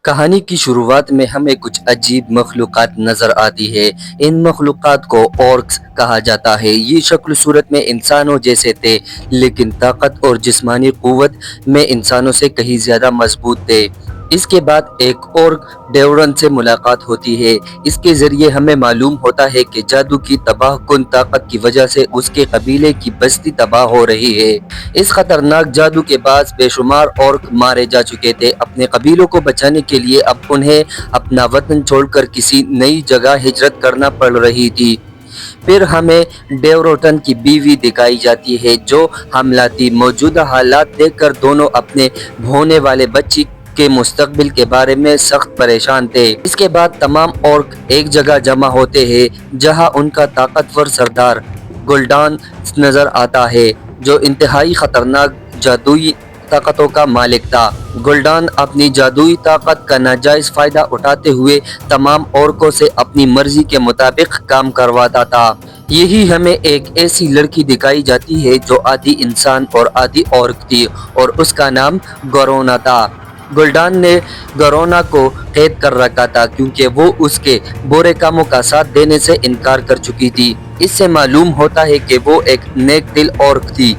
कहानी की शुरुआत में हमें कुछ अजीब मखलूक़ात नज़र आती है। इन मखलूक़ात को ऑर्क्स कहा जाता है। ये शक्ल सूरत में इंसानों जैसे थे, लेकिन ताकत और जिस्मानी क़ुव्वत में इंसानों से कहीं ज़्यादा मजबूत थे। इसके बाद एक ऑर्क डेवरन से मुलाकात होती है। इसके ज़रिए हमें मालूम होता है कि जादू की तबाहकुन ताकत की वजह से उसके कबीले की बस्ती तबाह हो रही है। इस खतरनाक जादू के बाद बेशुमार ऑर्क मारे जा चुके थे। अपने कबीलों को बचाने के लिए अब उन्हें अपना वतन छोड़कर किसी नई जगह हिजरत करना पड़ रही थी। फिर हमें डेवरोटन की बीवी दिखाई जाती है जो हमलाती। मौजूदा हालात देखकर दोनों अपने होने वाले बच्ची के मुस्तकबिल के बारे में सख्त परेशान थे। इसके बाद तमाम ऑर्क एक जगह जमा होते हैं जहां उनका ताकतवर सरदार गुल्डान नजर आता है, जो इंतहाई खतरनाक जादुई ताकतों का मालिक था। गुल्डान अपनी जादुई ताकत का नाजायज फायदा उठाते हुए तमाम औरकों से अपनी मर्जी के मुताबिक काम करवाता था। यही हमें एक ऐसी लड़की दिखाई जाती है जो आधी इंसान और आधी औरत थी और उसका नाम गरोना था। गुल्डान ने गरोना को कैद कर रखा था क्योंकि वो उसके बुरे कामों का साथ देने से इनकार कर चुकी थी। इससे मालूम होता है कि वो एक नेक दिल औरत थी।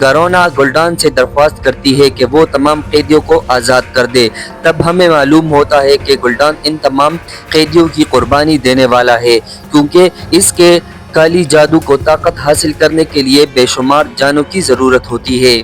गरोना गुल्डान से दरख्वास्त करती है कि वो तमाम कैदियों को आज़ाद कर दे। तब हमें मालूम होता है कि गुल्डान इन तमाम कैदियों की कुर्बानी देने वाला है, क्योंकि इसके काली जादू को ताकत हासिल करने के लिए बेशुमार जानों की जरूरत होती है।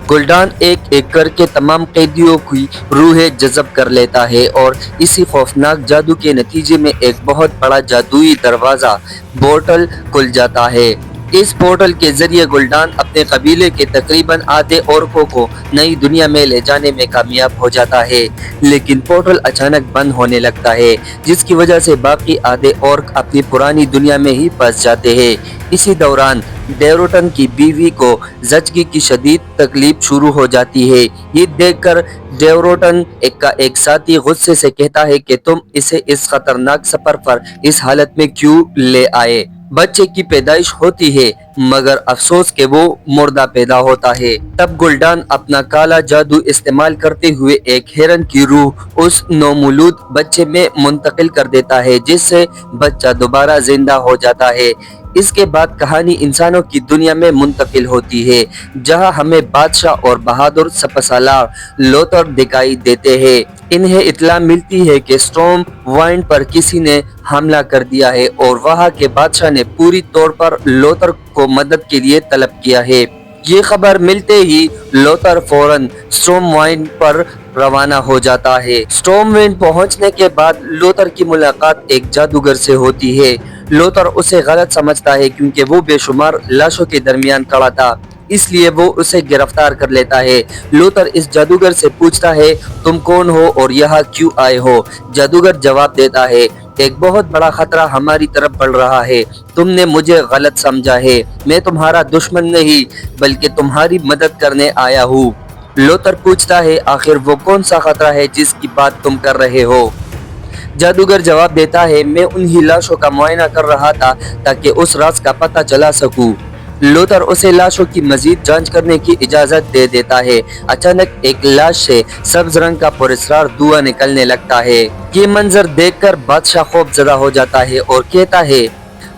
गुल्डान एक एक करके तमाम कैदियों की रूहें जज़ब कर लेता है और इसी खौफनाक जादू के नतीजे में एक बहुत बड़ा जादुई दरवाज़ा पोर्टल खुल जाता है। इस पोर्टल के जरिए गुल्डान अपने कबीले के तकरीबन आधे औरकों को नई दुनिया में ले जाने में कामयाब हो जाता है, लेकिन पोर्टल अचानक बंद होने लगता है, जिसकी वजह से बाकी आधे औरक अपनी पुरानी दुनिया में ही फंस जाते हैं। इसी दौरान डेवरोटन की बीवी को जचगी की शदीद तकलीफ शुरू हो जाती है। ये देखकर डेवरोटन का एक साथी गुस्से से कहता है कि तुम इसे इस खतरनाक सफर पर इस हालत में क्यों ले आए। बच्चे की पैदाइश होती है, मगर अफसोस के वो मुर्दा पैदा होता है। तब गुल्डान अपना काला जादू इस्तेमाल करते हुए एक हिरन की रूह उस नौमौलूद बच्चे में मुंतकिल कर देता है, जिससे बच्चा दोबारा जिंदा हो जाता है। इसके बाद कहानी इंसानों की दुनिया में मुंतकिल होती है, जहां हमें बादशाह और बहादुर सपसालार लोथर दिखाई देते हैं। इन्हें इत्तला मिलती है कि स्टॉर्म वाइंड पर किसी ने हमला कर दिया है और वहां के बादशाह ने पूरी तौर पर लोथर को मदद के लिए तलब किया है। ये खबर मिलते ही लोथर फौरन स्टॉर्म वाइंड पर रवाना हो जाता है। स्टॉर्म वाइंड पहुंचने के बाद लोथर की मुलाकात एक जादूगर से होती है। लोथर उसे गलत समझता है क्योंकि वो बेशुमार लाशों के दरमियान खड़ा था, इसलिए वो उसे गिरफ्तार कर लेता है। लोथर इस जादूगर से पूछता है, तुम कौन हो और यहाँ क्यों आए हो? जादूगर जवाब देता है, एक बहुत बड़ा खतरा हमारी तरफ बढ़ रहा है। तुमने मुझे गलत समझा है। मैं तुम्हारा दुश्मन नहीं, बल्कि तुम्हारी मदद करने आया हूँ। लोथर पूछता है, आखिर वो कौन सा खतरा है जिसकी बात तुम कर रहे हो? जादूगर जवाब देता है, मैं उन्हीं लाशों का मुआयना कर रहा था ताकि उस राज का पता चला सकूं। लोथर उसे लाशों की मजीद जांच करने की इजाजत दे देता है। अचानक एक लाश से सब्ज रंग का पुरस्कार धुआं निकलने लगता है। ये मंजर देखकर बादशाह खौफजदा हो जाता है और कहता है,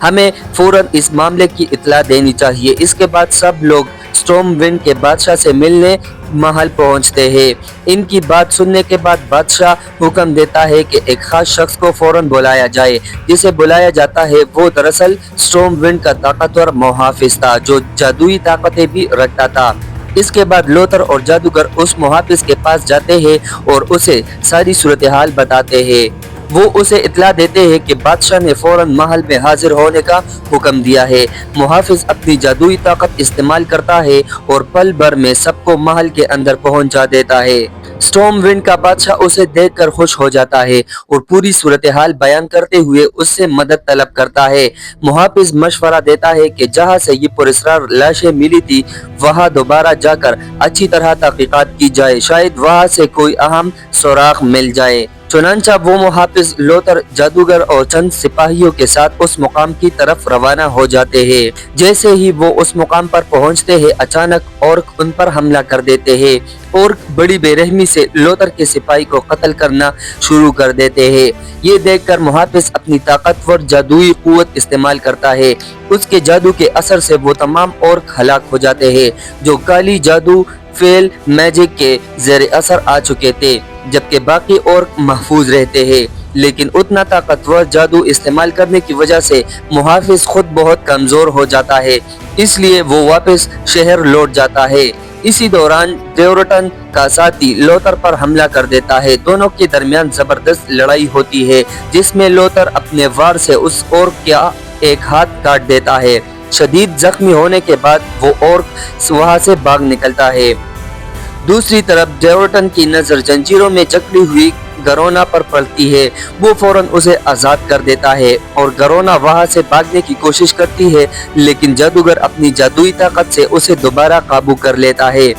हमें फौरन इस मामले की इत्तला देनी चाहिए। इसके बाद सब लोग स्टॉर्म विंड के बादशाह से मिलने महल पहुंचते हैं। इनकी बात सुनने के बाद बादशाह हुक्म देता है कि एक खास शख्स को फौरन बुलाया जाए। जिसे बुलाया जाता है वो दरअसल स्टॉर्म विंड का ताकतवर मुहाफिज था, जो जादुई ताकतें भी रखता था। इसके बाद लोथर और जादूगर उस मुहाफिज के पास जाते हैं और उसे सारी सूरत हाल बताते हैं। वो उसे इत्तला देते हैं कि बादशाह ने फौरन महल में हाजिर होने का हुक्म दिया है। मुहाफिज अपनी जादुई ताकत इस्तेमाल करता है और पल भर में सबको महल के अंदर पहुंचा देता है। स्टॉर्म विंड का बादशाह उसे देखकर खुश हो जाता है और पूरी सूरत हाल बयान करते हुए उससे मदद तलब करता है। मुहाफिज मशवरा देता है कि जहां से ये पुरस्कार लाशें मिली थी वहां दोबारा जाकर अच्छी तरह तहकीकात की जाए, शायद वहां से कोई अहम सुराग मिल जाए। चुनांचा वो मुहाफिज लोतर जादूगर और चंद सिपाहियों के साथ उस मुकाम की तरफ रवाना हो जाते हैं। जैसे ही वो उस मुकाम पर पहुंचते हैं, अचानक ऑर्क उन पर हमला कर देते हैं। ऑर्क बड़ी बेरहमी से लोतर के सिपाही को कत्ल करना शुरू कर देते हैं। ये देखकर मुहाफिज अपनी ताकतवर जादुई कुव्वत इस्तेमाल करता है। उसके जादू के असर से वो तमाम ऑर्क हलाक हो जाते हैं जो काली जादू फेल मैजिक के जेर असर आ चुके थे, जबकि बाकी ऑर्क महफूज रहते हैं। लेकिन उतना ताकतवर जादू इस्तेमाल करने की वजह से मुहाफिज खुद बहुत कमजोर हो जाता है, इसलिए वो वापस शहर लौट जाता है। इसी दौरान डेवरटन का साथी लोतर पर हमला कर देता है। दोनों के दरमियान जबरदस्त लड़ाई होती है, जिसमें लोतर अपने वार से उस ऑर्क का एक हाथ काट देता है। शदीद जख्मी होने के बाद वो ऑर्क वहां से भाग निकलता है। दूसरी तरफ डेवरटन की नजर जंजीरों में जकड़ी हुई गरोना पर पड़ती है। वो फौरन उसे आजाद कर देता है और गरोना वहां से भागने की कोशिश करती है, लेकिन जादूगर अपनी जादुई ताकत से उसे दोबारा काबू कर लेता है।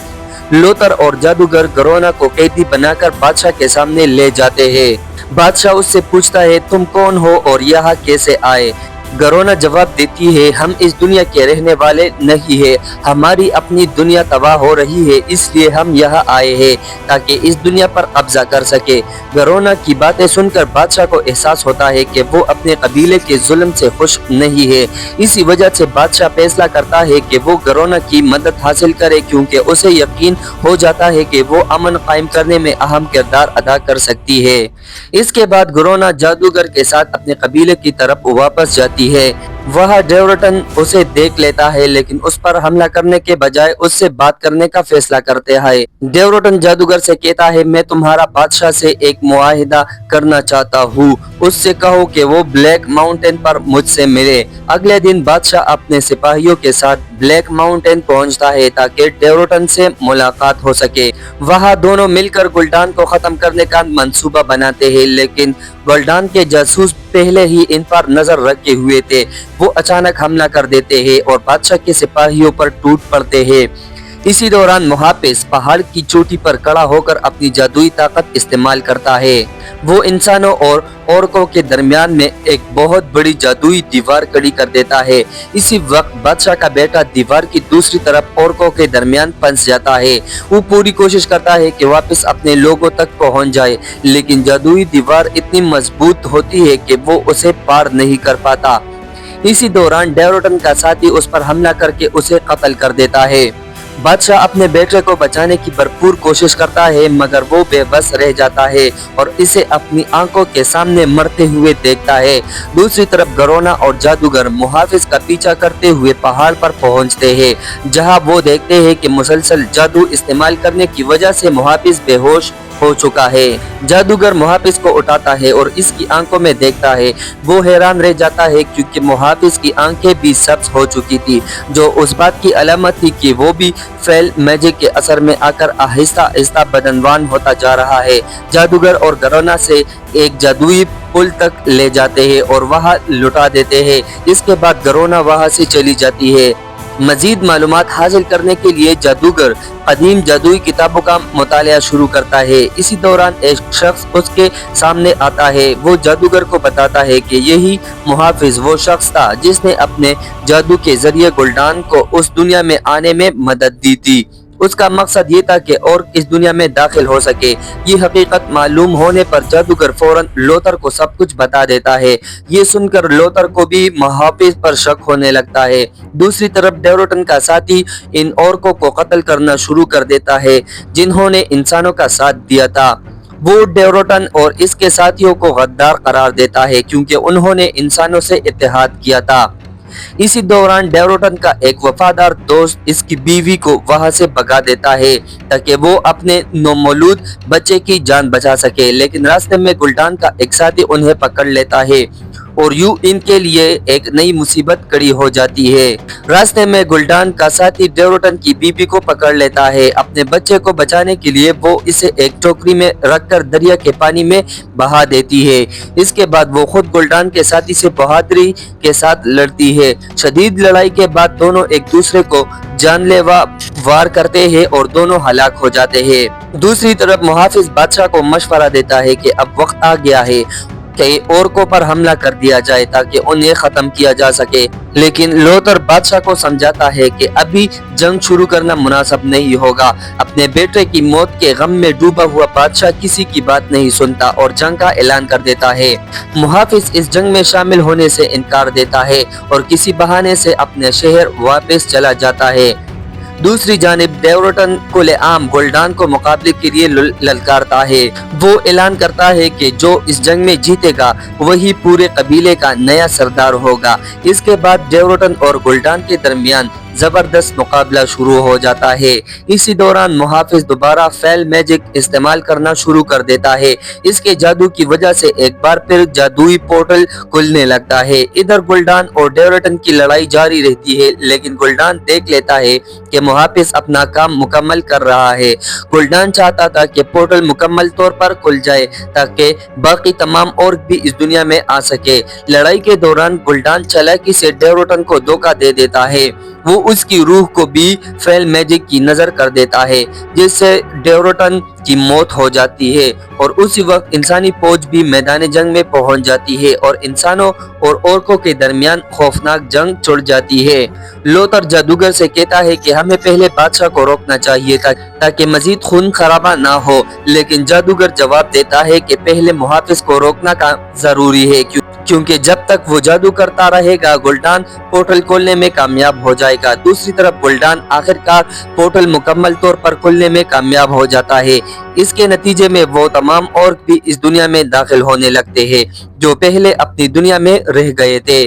लोतर और जादूगर गरोना को कैदी बनाकर बादशाह के सामने ले जाते हैं। बादशाह उससे पूछता है, तुम कौन हो और यहाँ कैसे आए? गरोना जवाब देती है, हम इस दुनिया के रहने वाले नहीं है, हमारी अपनी दुनिया तबाह हो रही है, इसलिए हम यहाँ आए हैं ताकि इस दुनिया पर कब्जा कर सके। गरोना की बातें सुनकर बादशाह को एहसास होता है कि वो अपने कबीले के जुल्म से खुश नहीं है। इसी वजह से बादशाह फैसला करता है कि वो गरोना की मदद हासिल करे, क्योंकि उसे यकीन हो जाता है कि वो अमन कायम करने में अहम किरदार अदा कर सकती है। इसके बाद गरोना जादूगर के साथ अपने कबीले की तरफ वापस जाती है। वह डेवरटन उसे देख लेता है, लेकिन उस पर हमला करने के बजाय उससे बात करने का फैसला करते हैं। डेवरटन जादूगर से कहता है, मैं तुम्हारा बादशाह से एक मुआहिदा करना चाहता हूँ, उससे कहो कि वो ब्लैक माउंटेन पर मुझसे मिले। अगले दिन बादशाह अपने सिपाहियों के साथ ब्लैक माउंटेन पहुंचता है ताकि डेवरटन से मुलाकात हो सके। वहाँ दोनों मिलकर गुल्डान को खत्म करने का मंसूबा बनाते हैं, लेकिन गुल्डान के जासूस पहले ही इन पर नजर रखे हुए थे। वो अचानक हमला कर देते हैं और बादशाह के सिपाहियों पर टूट पड़ते हैं। इसी दौरान मुहाफिज पहाड़ की चोटी पर खड़ा होकर अपनी जादुई ताकत इस्तेमाल करता है। वो इंसानों और औरकों के दरमियान में एक बहुत बड़ी जादुई दीवार खड़ी कर देता है। इसी वक्त बादशाह का बेटा दीवार की दूसरी तरफ औरकों के दरमियान फंस जाता है। वो पूरी कोशिश करता है कि वापस अपने लोगों तक पहुंच जाए, लेकिन जादुई दीवार इतनी मजबूत होती है कि वो उसे पार नहीं कर पाता। इसी दौरान डेवरटन का साथी उस पर हमला करके उसे कत्ल कर देता है। बादशाह अपने बेटे को बचाने की भरपूर कोशिश करता है, मगर वो बेबस रह जाता है और इसे अपनी आंखों के सामने मरते हुए देखता है। दूसरी तरफ गरोना और जादूगर मुहाफिज का पीछा करते हुए पहाड़ पर पहुंचते हैं, जहां वो देखते हैं कि मुसलसल जादू इस्तेमाल करने की वजह से मुहाफिज बेहोश हो चुका है। जादूगर मुहाफिज को उठाता है और इसकी आंखों में देखता है। वो हैरान रह जाता है क्योंकि मुहाफिज की आंखें भी सब्ज हो चुकी थी, जो उस बात की अलामत थी कि वो भी फेल मैजिक के असर में आकर आहिस्ता आहिस्ता बदनवान होता जा रहा है। जादूगर और गरोना से एक जादुई पुल तक ले जाते हैं और वहां लुटा देते हैं। इसके बाद गरोना वहां से चली जाती है। मजीद मालूमात हासिल करने के लिए जादूगर कदीम जादुई किताबों का मुतालिया शुरू करता है। इसी दौरान एक शख्स उसके सामने आता है। वो जादूगर को बताता है कि यही मुहाफिज वो शख्स था जिसने अपने जादू के जरिए गुल्डान को उस दुनिया में आने में मदद दी थी। उसका मकसद ये था कि और इस दुनिया में दाखिल हो सके। ये हकीकत मालूम होने पर जादूगर फौरन लोतर को सब कुछ बता देता है। ये सुनकर लोतर को भी मुहाफिज पर शक होने लगता है। दूसरी तरफ डेवरटन का साथी इन औरकों को कत्ल करना शुरू कर देता है जिन्होंने इंसानों का साथ दिया था। वो डेवरटन और इसके साथियों को गद्दार करार देता है क्योंकि उन्होंने इंसानों से इत्तेहाद किया था। इसी दौरान डेवरटन का एक वफादार दोस्त इसकी बीवी को वहां से भगा देता है ताकि वो अपने नौमौलूद बच्चे की जान बचा सके, लेकिन रास्ते में गुल्डान का एक साथी उन्हें पकड़ लेता है और यूं इनके लिए एक नई मुसीबत खड़ी हो जाती है। रास्ते में गुल्डान का साथी डेवरटन की बीबी को पकड़ लेता है। अपने बच्चे को बचाने के लिए वो इसे एक टोकरी में रखकर दरिया के पानी में बहा देती है। इसके बाद वो खुद गुल्डान के साथी से बहादुरी के साथ लड़ती है। शदीद लड़ाई के बाद दोनों एक दूसरे को जानलेवा वार करते हैं और दोनों हलाक हो जाते हैं। दूसरी तरफ मुहाफिज बादशाह को मशवरा देता है कि अब वक्त आ गया है कि औरकों पर हमला कर दिया जाए ताकि उन्हें खत्म किया जा सके, लेकिन लोथर बादशाह को समझाता है कि अभी जंग शुरू करना मुनासिब नहीं होगा। अपने बेटे की मौत के गम में डूबा हुआ बादशाह किसी की बात नहीं सुनता और जंग का ऐलान कर देता है। मुहाफिज इस जंग में शामिल होने से इनकार देता है और किसी बहाने से अपने शहर वापस चला जाता है। दूसरी जानिब डेवरटन कुल आम गुलडान को मुकाबले के लिए ललकारता है। वो ऐलान करता है कि जो इस जंग में जीतेगा वही पूरे कबीले का नया सरदार होगा। इसके बाद डेवरटन और गुलडान के दरमियान जबरदस्त मुकाबला शुरू हो जाता है। इसी दौरान मुहाफिज दोबारा फेल मैजिक इस्तेमाल करना शुरू कर देता है। इसके जादू की वजह से एक बार फिर जादुई पोर्टल खुलने लगता है। इधर गुलडान और डेवरटन की लड़ाई जारी रहती है, लेकिन गुलडान देख लेता है कि मुहाफिज अपना काम मुकम्मल कर रहा है। गुलडान चाहता था कि पोर्टल मुकम्मल तौर पर खुल जाए ताकि बाकी तमाम और भी इस दुनिया में आ सके। लड़ाई के दौरान गुलडान चालाकी से डेवरटन को धोखा दे देता है। वो उसकी रूह को भी फेल मैजिक की नजर कर देता है, जिससे डेवरटन की मौत हो जाती है और उसी वक्त इंसानी फौज भी मैदान जंग में पहुंच जाती है और इंसानों और औरकों के दरमियान खौफनाक जंग छिड़ जाती है। लोथर जादूगर से कहता है कि हमें पहले बादशाह को रोकना चाहिए ताकि मजीद खून खराबा ना हो, लेकिन जादूगर जवाब देता है कि पहले मुहाफिज को रोकना का जरूरी है क्योंकि जब तक वो जादू करता रहेगा गुलडान पोर्टल खोलने में कामयाब हो जाएगा। दूसरी तरफ गुलडान आखिरकार पोर्टल मुकम्मल तौर पर खोलने में कामयाब हो जाता है। इसके नतीजे में वो तमाम और भी इस दुनिया में दाखिल होने लगते हैं जो पहले अपनी दुनिया में रह गए थे।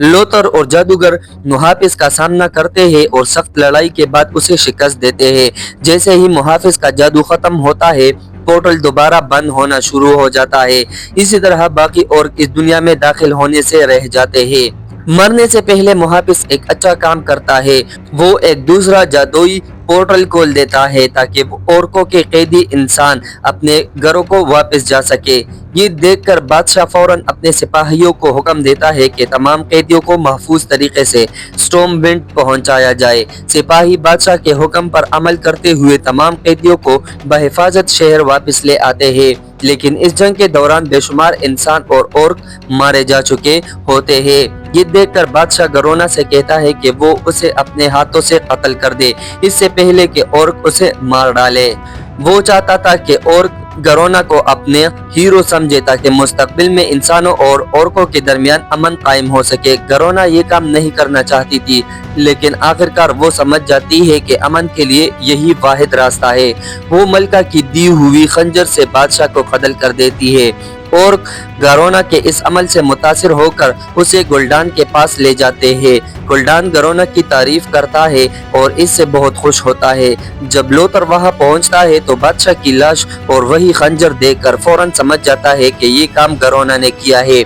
लोथर और जादूगर मुहाफिज का सामना करते हैं और सख्त लड़ाई के बाद उसे शिकस्त देते हैं। जैसे ही मुहाफिज का जादू खत्म होता है पोर्टल दोबारा बंद होना शुरू हो जाता है। इसी तरह बाकी और इस दुनिया में दाखिल होने से रह जाते हैं। मरने से पहले मुहाफिज एक अच्छा काम करता है, वो एक दूसरा जादुई पोर्टल खोल देता है ताकि औरकों के कैदी इंसान अपने घरों को वापस जा सके। ये देखकर बादशाह फौरन अपने सिपाहियों को हुक्म देता है कि तमाम कैदियों को महफूज तरीके से स्टॉर्म विंड पहुंचाया जाए। सिपाही बादशाह के हुक्म पर अमल करते हुए तमाम कैदियों को बहिफाजत शहर वापस ले आते हैं, लेकिन इस जंग के दौरान बेशुमार इंसान और औरत मारे जा चुके होते हैं। ये देखकर बादशाह गरोना से कहता है कि वो उसे अपने हाथों से कत्ल कर दे, इससे पहले कि औरत उसे मार डाले। वो चाहता था कि औरत गरोना को अपने हीरो समझे ताकि मुस्तकबिल में इंसानों और औरकों के दरमियान अमन कायम हो सके। गरोना ये काम नहीं करना चाहती थी, लेकिन आखिरकार वो समझ जाती है कि अमन के लिए यही वाहिद रास्ता है। वो मलका की दी हुई खंजर से बादशाह को कत्ल कर देती है और गरोना के इस अमल से मुतासिर होकर उसे गुलडान के पास ले जाते हैं। गुलडान गरोना की तारीफ करता है और इससे बहुत खुश होता है। जब लोथर वहां पहुंचता है तो बादशाह की लाश और वही खंजर देखकर फौरन समझ जाता है कि ये काम गरोना ने किया है।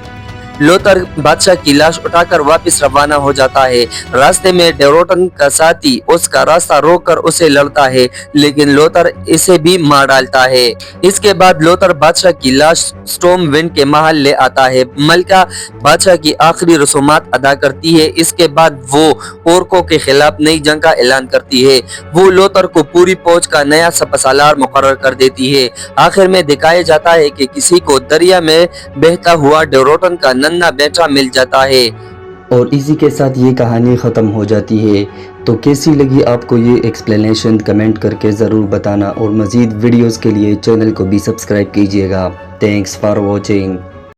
लोथर बादशाह की लाश उठाकर वापस रवाना हो जाता है। रास्ते में डेवरटन का साथी उसका रास्ता रोककर उसे लड़ता है, लेकिन लोथर इसे भी मार डालता है। इसके बाद लोथर बादशाह की लाश स्टॉर्म विंड के महल ले आता है। मलका बादशाह की आखिरी रसूमात अदा करती है। इसके बाद वो औरकों के खिलाफ नई जंग का ऐलान करती है। वो लोथर को पूरी फौज का नया सपसालार मुकर्रर कर देती है। आखिर में दिखाया जाता है कि किसी को दरिया में बहता हुआ डेवरटन का नन्हा बेटा मिल जाता है। और इसी के साथ ये कहानी ख़त्म हो जाती है। तो कैसी लगी आपको ये एक्सप्लेनेशन कमेंट करके ज़रूर बताना और मज़ीद वीडियोस के लिए चैनल को भी सब्सक्राइब कीजिएगा। Thanks for watching.